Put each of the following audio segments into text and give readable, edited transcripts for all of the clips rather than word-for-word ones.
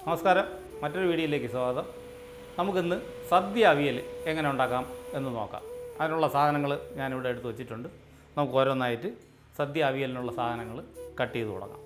നമസ്കാരം, മറ്റൊരു വീഡിയോയിലേക്ക് സ്വാഗതം. നമുക്കിന്ന് സദ്യ അവിയൽ എങ്ങനെ ഉണ്ടാക്കാം എന്ന് നോക്കാം. അതിനുള്ള സാധനങ്ങൾ ഞാനിവിടെ എടുത്ത് വെച്ചിട്ടുണ്ട്. നമുക്ക് ഓരോന്നായിട്ട് സദ്യ അവിയലിനുള്ള സാധനങ്ങൾ കട്ട് ചെയ്ത് തുടങ്ങാം.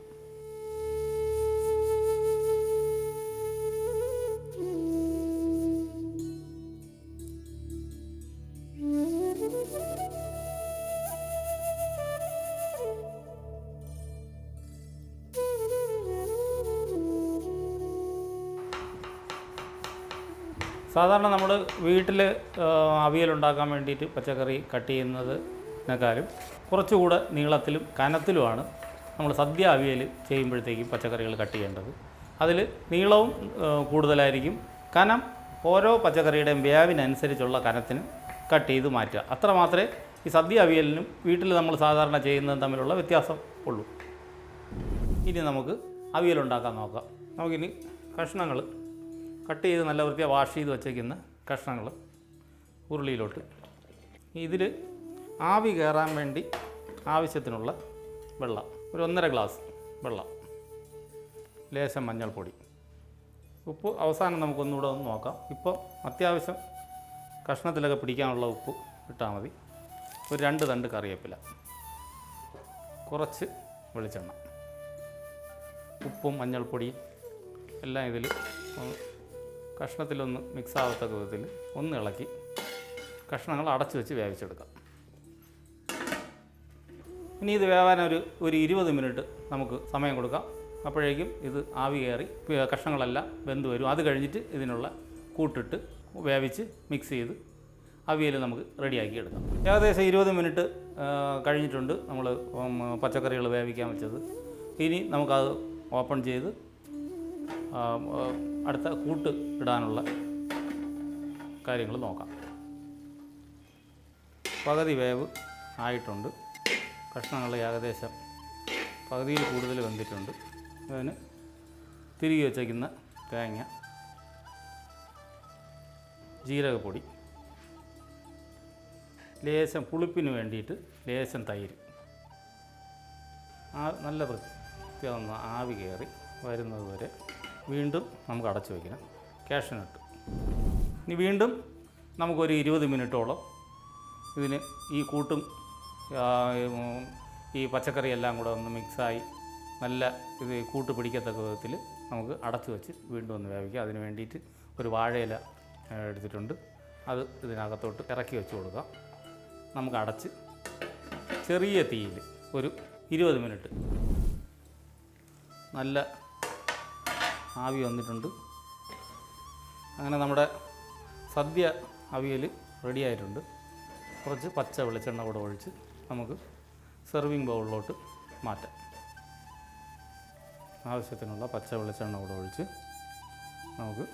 സാധാരണ നമ്മൾ വീട്ടിൽ അവിയലുണ്ടാക്കാൻ വേണ്ടിയിട്ട് പച്ചക്കറി കട്ട് ചെയ്യുന്നതിനേക്കാളും കുറച്ചുകൂടെ നീളത്തിലും കനത്തിലുമാണ് നമ്മൾ സദ്യ അവിയൽ ചെയ്യുമ്പോഴത്തേക്കും പച്ചക്കറികൾ കട്ട് ചെയ്യേണ്ടത്. അതിൽ നീളവും കൂടുതലായിരിക്കും, കനം ഓരോ പച്ചക്കറിയുടെയും വേവിനനുസരിച്ചുള്ള കനത്തിന് കട്ട് ചെയ്ത് മാറ്റുക. അത്ര മാത്രമേ ഈ സദ്യ അവിയലിനും വീട്ടിൽ നമ്മൾ സാധാരണ ചെയ്യുന്നതും തമ്മിലുള്ള വ്യത്യാസം ഉള്ളൂ. ഇനി നമുക്ക് അവിയലുണ്ടാക്കാൻ നോക്കാം. നമുക്കിനി കഷ്ണങ്ങൾ കട്ട് ചെയ്ത് നല്ല വൃത്തിയായി വാഷ് ചെയ്ത് വച്ചേക്കുന്ന കഷ്ണങ്ങൾ ഉരുളിയിലോട്ട്, ഇതിൽ ആവി കയറാൻ വേണ്ടി ആവശ്യത്തിനുള്ള വെള്ളം, ഒരു 1.5 ഗ്ലാസ് വെള്ളം, ലേശം മഞ്ഞൾപ്പൊടി, ഉപ്പ് അവസാനം നമുക്കൊന്നുകൂടെ ഒന്ന് നോക്കാം. ഇപ്പോൾ അത്യാവശ്യം കഷ്ണത്തിലൊക്കെ പിടിക്കാനുള്ള ഉപ്പ് ഇട്ടാൽ മതി. ഒരു 2 തണ്ട് കറിവേപ്പില, കുറച്ച് വെളിച്ചെണ്ണ, ഉപ്പും മഞ്ഞൾപ്പൊടിയും എല്ലാം ഇതിൽ കഷ്ണത്തിലൊന്ന് മിക്സ് ആവത്തക്ക വിധത്തിൽ ഒന്ന് ഇളക്കി കഷ്ണങ്ങൾ അടച്ചു വെച്ച് വേവിച്ചെടുക്കാം. ഇനി ഇത് വേവാൻ ഒരു 20 മിനിറ്റ് നമുക്ക് സമയം കൊടുക്കാം. അപ്പോഴേക്കും ഇത് ആവി കയറി കഷ്ണങ്ങളെല്ലാം വെന്ത് വരും. അത് കഴിഞ്ഞിട്ട് ഇതിനുള്ള കൂട്ടിട്ട് വേവിച്ച് മിക്സ് ചെയ്ത് അവിയൽ നമുക്ക് റെഡിയാക്കി എടുക്കാം. ഏകദേശം 20 മിനിറ്റ് കഴിഞ്ഞിട്ടുണ്ട് നമ്മൾ പച്ചക്കറികൾ വേവിക്കാൻ വെച്ചത്. ഇനി നമുക്കത് ഓപ്പൺ ചെയ്ത് അടുത്ത കൂട്ട് ഇടാനുള്ള കാര്യങ്ങൾ നോക്കാം. പകുതി വേവ് ആയിട്ടുണ്ട്, കഷ്ണങ്ങൾ ഏകദേശം പകുതിയിൽ കൂടുതൽ വെന്തിട്ടുണ്ട്. അതിന് തിരികെ വച്ചേക്കുന്ന തേങ്ങ, ജീരകപ്പൊടി, ലേശം പുളിപ്പിന് വേണ്ടിയിട്ട് ലേശം തൈര്, നല്ല വൃത്തിയാവുന്ന ആവി കയറി വരുന്നത് വരെ വീണ്ടും നമുക്ക് അടച്ചു വയ്ക്കണം. കാഷ്യനട്ട് ഇനി വീണ്ടും നമുക്കൊരു 20 മിനിറ്റോളം ഇതിന് ഈ കൂട്ടും ഈ പച്ചക്കറി എല്ലാം കൂടെ ഒന്ന് മിക്സായി നല്ല ഇത് കൂട്ട് പിടിക്കത്തക്ക വിധത്തിൽ നമുക്ക് അടച്ചു വെച്ച് വീണ്ടും ഒന്ന് വേവിക്കാം. അതിന് വേണ്ടിയിട്ട് ഒരു വാഴയില എടുത്തിട്ടുണ്ട്, അത് ഇതിനകത്തോട്ട് ഇറക്കി വെച്ച് കൊടുക്കാം. നമുക്ക് അടച്ച് ചെറിയ തീയിൽ ഒരു 20 മിനിറ്റ് നല്ല ആവി വന്നിട്ടുണ്ട്. അങ്ങനെ നമ്മുടെ സദ്യ അവിയൽ റെഡി ആയിട്ടുണ്ട്. കുറച്ച് പച്ച വെളിച്ചെണ്ണ കൂടെ ഒഴിച്ച് നമുക്ക് സെർവിങ് ബൗളിലോട്ട് മാറ്റാം. ആവശ്യത്തിനുള്ള പച്ച വെളിച്ചെണ്ണ കൂടെ ഒഴിച്ച് നമുക്ക്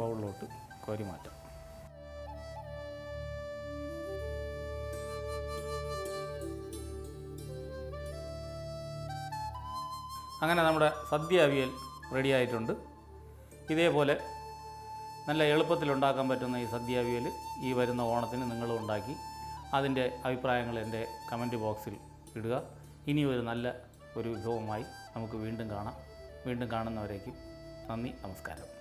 ബൗളിലോട്ട് കോരി മാറ്റാം. അങ്ങനെ നമ്മുടെ സദ്യ അവിയൽ റെഡി ആയിട്ടുണ്ട്. ഇതേപോലെ നല്ല എളുപ്പത്തിലുണ്ടാക്കാൻ പറ്റുന്ന ഈ സദ്യ അവിയൽ ഈ വരുന്ന ഓണത്തിന് നിങ്ങളും ഉണ്ടാക്കി അതിൻ്റെ അഭിപ്രായങ്ങൾ എൻ്റെ കമൻറ്റ് ബോക്സിൽ ഇടുക. ഇനി ഒരു നല്ല ഒരു വിഭവമായി നമുക്ക് വീണ്ടും കാണാം. വീണ്ടും കാണുന്നവരേക്കും നന്ദി, നമസ്കാരം.